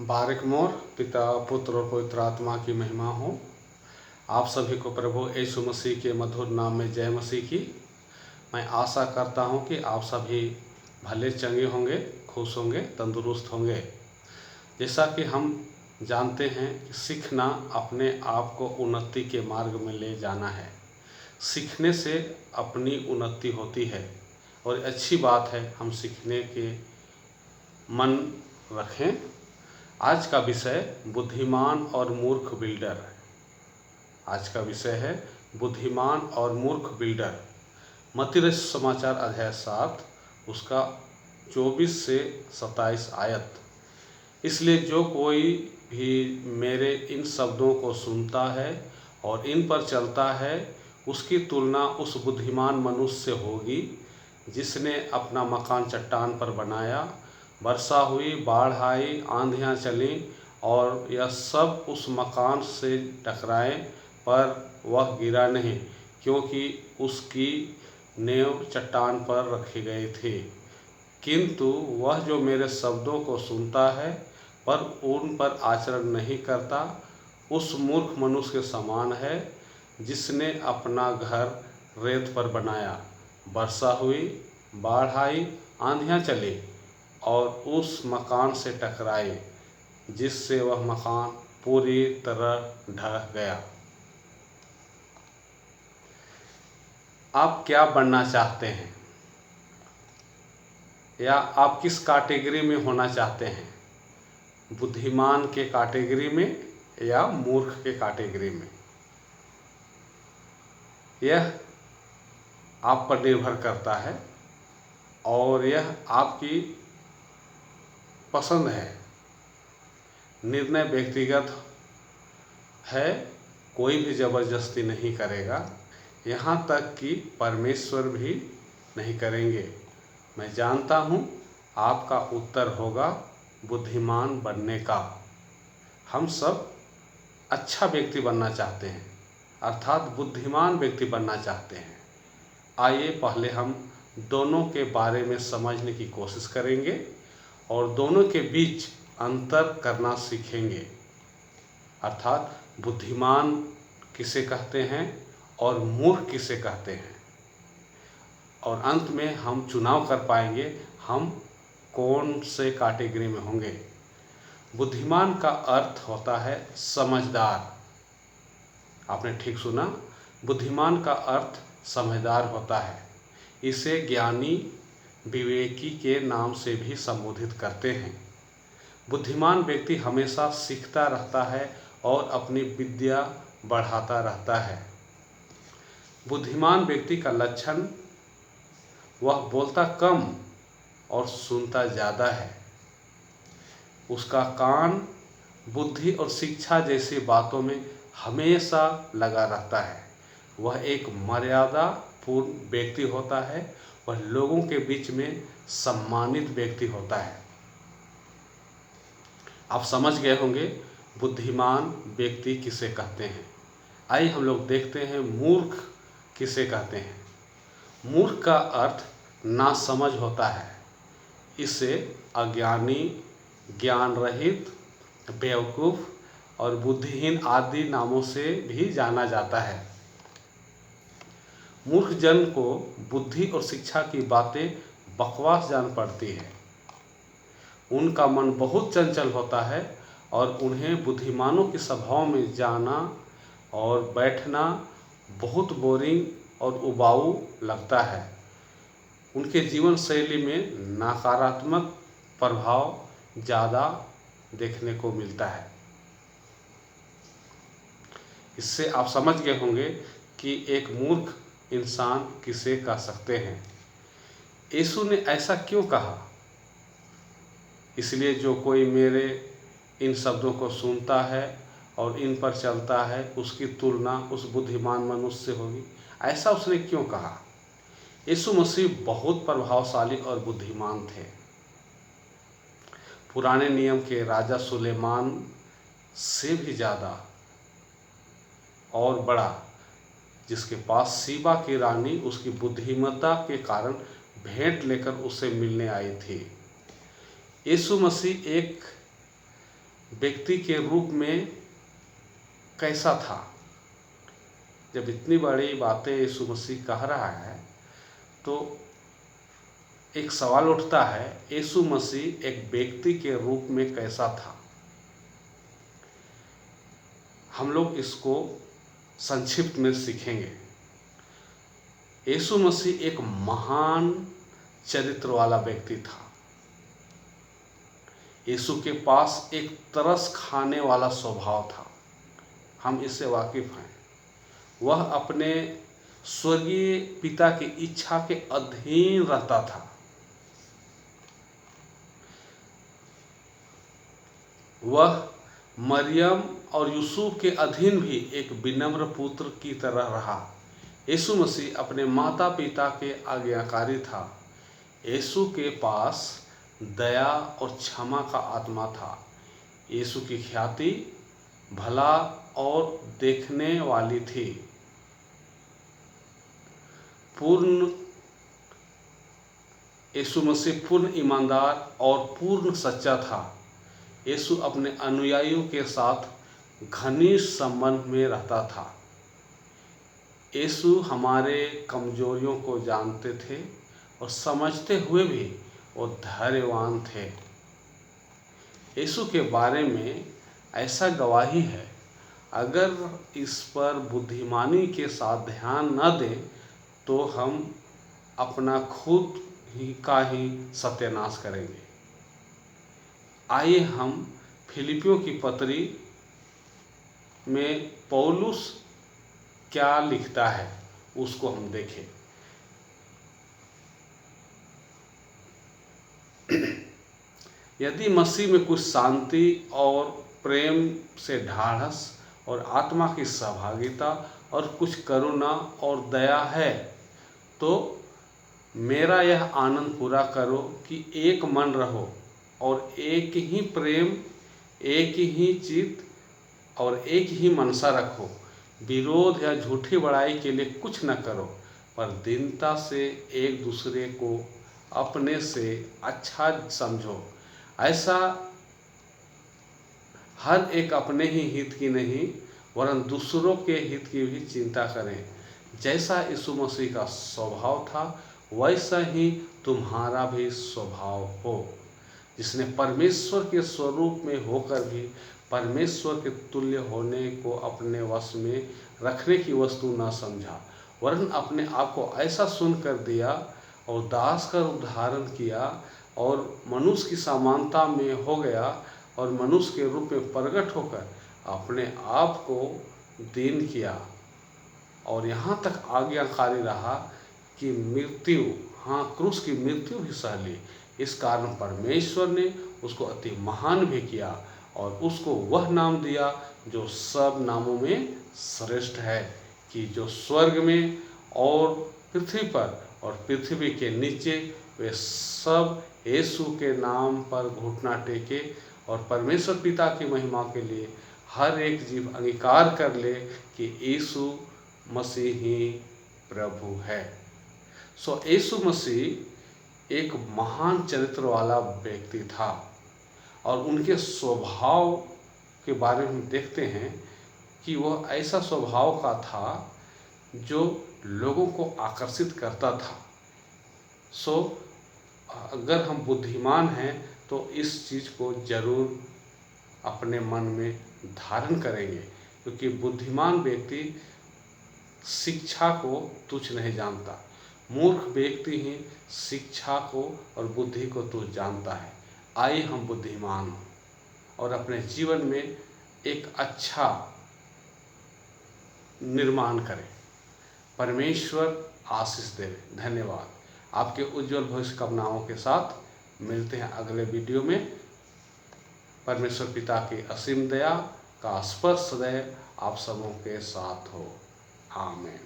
बारिक मोर पिता पुत्र और पवित्र आत्मा की महिमा हो। आप सभी को प्रभु यीशु मसीह के मधुर नाम में जय मसीह की। मैं आशा करता हूं कि आप सभी भले चंगे होंगे, खुश होंगे, तंदुरुस्त होंगे। जैसा कि हम जानते हैं कि सीखना अपने आप को उन्नति के मार्ग में ले जाना है। सीखने से अपनी उन्नति होती है और अच्छी बात है हम सीखने के मन रखें। आज का विषय बुद्धिमान और मूर्ख बिल्डर है। आज का विषय है बुद्धिमान और मूर्ख बिल्डर। मत्ती रचित समाचार अध्याय 7 उसका 24 से 27 आयत। इसलिए जो कोई भी मेरे इन शब्दों को सुनता है और इन पर चलता है, उसकी तुलना उस बुद्धिमान मनुष्य से होगी जिसने अपना मकान चट्टान पर बनाया। वर्षा हुई, बाढ़ आई, आंधियाँ चलीं और यह सब उस मकान से टकराए, पर वह गिरा नहीं, क्योंकि उसकी नींव चट्टान पर रखी गई थी। किंतु वह जो मेरे शब्दों को सुनता है पर उन पर आचरण नहीं करता, उस मूर्ख मनुष्य के समान है जिसने अपना घर रेत पर बनाया। वर्षा हुई, बाढ़ आई, आंधियाँ चली और उस मकान से टकराई, जिससे वह मकान पूरी तरह ढह गया। आप क्या बनना चाहते हैं, या आप किस कैटेगरी में होना चाहते हैं? बुद्धिमान के कैटेगरी में या मूर्ख के कैटेगरी में? यह आप पर निर्भर करता है और यह आपकी पसंद है। निर्णय व्यक्तिगत है, कोई भी ज़बरदस्ती नहीं करेगा, यहाँ तक कि परमेश्वर भी नहीं करेंगे। मैं जानता हूँ आपका उत्तर होगा बुद्धिमान बनने का। हम सब अच्छा व्यक्ति बनना चाहते हैं, अर्थात बुद्धिमान व्यक्ति बनना चाहते हैं। आइए पहले हम दोनों के बारे में समझने की कोशिश करेंगे और दोनों के बीच अंतर करना सीखेंगे। अर्थात बुद्धिमान किसे कहते हैं और मूर्ख किसे कहते हैं, और अंत में हम चुनाव कर पाएंगे हम कौन से कैटेगरी में होंगे। बुद्धिमान का अर्थ होता है समझदार। आपने ठीक सुना, बुद्धिमान का अर्थ समझदार होता है। इसे ज्ञानी, विवेकी के नाम से भी संबोधित करते हैं। बुद्धिमान व्यक्ति हमेशा सीखता रहता है और अपनी विद्या बढ़ाता रहता है। बुद्धिमान व्यक्ति का लक्षण, वह बोलता कम और सुनता ज़्यादा है। उसका कान बुद्धि और शिक्षा जैसी बातों में हमेशा लगा रहता है। वह एक मर्यादा पूर्ण व्यक्ति होता है। वह लोगों के बीच में सम्मानित व्यक्ति होता है। आप समझ गए होंगे बुद्धिमान व्यक्ति किसे कहते हैं। आइए हम लोग देखते हैं मूर्ख किसे कहते हैं। मूर्ख का अर्थ नासमझ होता है। इसे अज्ञानी, ज्ञान रहित, बेवकूफ़ और बुद्धिहीन आदि नामों से भी जाना जाता है। मूर्ख जन को बुद्धि और शिक्षा की बातें बकवास जान पड़ती है। उनका मन बहुत चंचल होता है और उन्हें बुद्धिमानों की सभाओं में जाना और बैठना बहुत बोरिंग और उबाऊ लगता है। उनके जीवन शैली में नकारात्मक प्रभाव ज़्यादा देखने को मिलता है। इससे आप समझ गए होंगे कि एक मूर्ख इंसान किसे कह सकते हैं। यीशु ने ऐसा क्यों कहा? इसलिए जो कोई मेरे इन शब्दों को सुनता है और इन पर चलता है, उसकी तुलना उस बुद्धिमान मनुष्य से होगी। ऐसा उसने क्यों कहा? यीशु मसीह बहुत प्रभावशाली और बुद्धिमान थे। पुराने नियम के राजा सुलेमान से भी ज़्यादा और बड़ा, जिसके पास सीबा की रानी उसकी बुद्धिमत्ता के कारण भेंट लेकर उससे मिलने आई थी। यीशु मसीह एक व्यक्ति के रूप में कैसा था। जब इतनी बड़ी बातें यीशु मसीह कह रहा है तो एक सवाल उठता है, यीशु मसीह एक व्यक्ति के रूप में कैसा था। हम लोग इसको संक्षिप्त में सीखेंगे। यीशु मसीह एक महान चरित्र वाला व्यक्ति था। यीशु के पास एक तरस खाने वाला स्वभाव था, हम इससे वाकिफ हैं। वह अपने स्वर्गीय पिता की इच्छा के अधीन रहता था। वह मरियम और यूसुफ के अधीन भी एक विनम्र पुत्र की तरह रहा। यीशु मसीह अपने माता पिता के आज्ञाकारी था। यीशु के पास दया और क्षमा का आत्मा था। यीशु की ख्याति भला और देखने वाली थी। यीशु मसीह पूर्ण ईमानदार और पूर्ण सच्चा था। यीशु अपने अनुयायियों के साथ घनिष्ठ संबंध में रहता था। यीशु हमारे कमजोरियों को जानते थे और समझते हुए भी वो धैर्यवान थे। यीशु के बारे में ऐसा गवाही है, अगर इस पर बुद्धिमानी के साथ ध्यान न दें तो हम अपना खुद का ही सत्यानाश करेंगे। आइए हम फिलिपियों की पत्री में पौलुस क्या लिखता है उसको हम देखें। यदि मसीह में कुछ शांति और प्रेम से ढाढ़स और आत्मा की सहभागिता और कुछ करुणा और दया है तो मेरा यह आनंद पूरा करो कि एक मन रहो और एक ही प्रेम, एक ही चित्त और एक ही मनसा रखो। विरोध या झूठी बड़ाई के लिए कुछ न करो, पर दीनता से एक दूसरे को अपने से अच्छा समझो। ऐसा हर एक अपने ही हित की नहीं वरन दूसरों के हित की भी चिंता करें। जैसा यीशु मसीह का स्वभाव था वैसा ही तुम्हारा भी स्वभाव हो, जिसने परमेश्वर के स्वरूप में होकर भी परमेश्वर के तुल्य होने को अपने वश में रखने की वस्तु न समझा, वरन अपने आप को ऐसा सुन कर दिया और दास का रूप धारण किया और मनुष्य की समानता में हो गया और मनुष्य के रूप में प्रकट होकर अपने आप को दीन किया और यहाँ तक आज्ञाकारी रहा कि मृत्यु, हाँ क्रूस की मृत्यु भी सह ली। इस कारण परमेश्वर ने उसको अति महान भी किया और उसको वह नाम दिया जो सब नामों में श्रेष्ठ है, कि जो स्वर्ग में और पृथ्वी पर और पृथ्वी के नीचे वे सब यीशु के नाम पर घुटना टेके और परमेश्वर पिता की महिमा के लिए हर एक जीव अंगीकार कर ले कि यीशु मसीह ही प्रभु है। यीशु मसीह एक महान चरित्र वाला व्यक्ति था और उनके स्वभाव के बारे में देखते हैं कि वह ऐसा स्वभाव का था जो लोगों को आकर्षित करता था। अगर हम बुद्धिमान हैं तो इस चीज़ को जरूर अपने मन में धारण करेंगे, क्योंकि बुद्धिमान व्यक्ति शिक्षा को तुच्छ नहीं जानता। मूर्ख व्यक्ति ही शिक्षा को और बुद्धि को तुच्छ जानता है। आइए हम बुद्धिमान हों और अपने जीवन में एक अच्छा निर्माण करें। परमेश्वर आशीष दे। धन्यवाद। आपके उज्जवल भविष्य कामनाओं के साथ मिलते हैं अगले वीडियो में। परमेश्वर पिता की असीम दया का स्पर्श सदैव आप सबों के साथ हो। आमीन।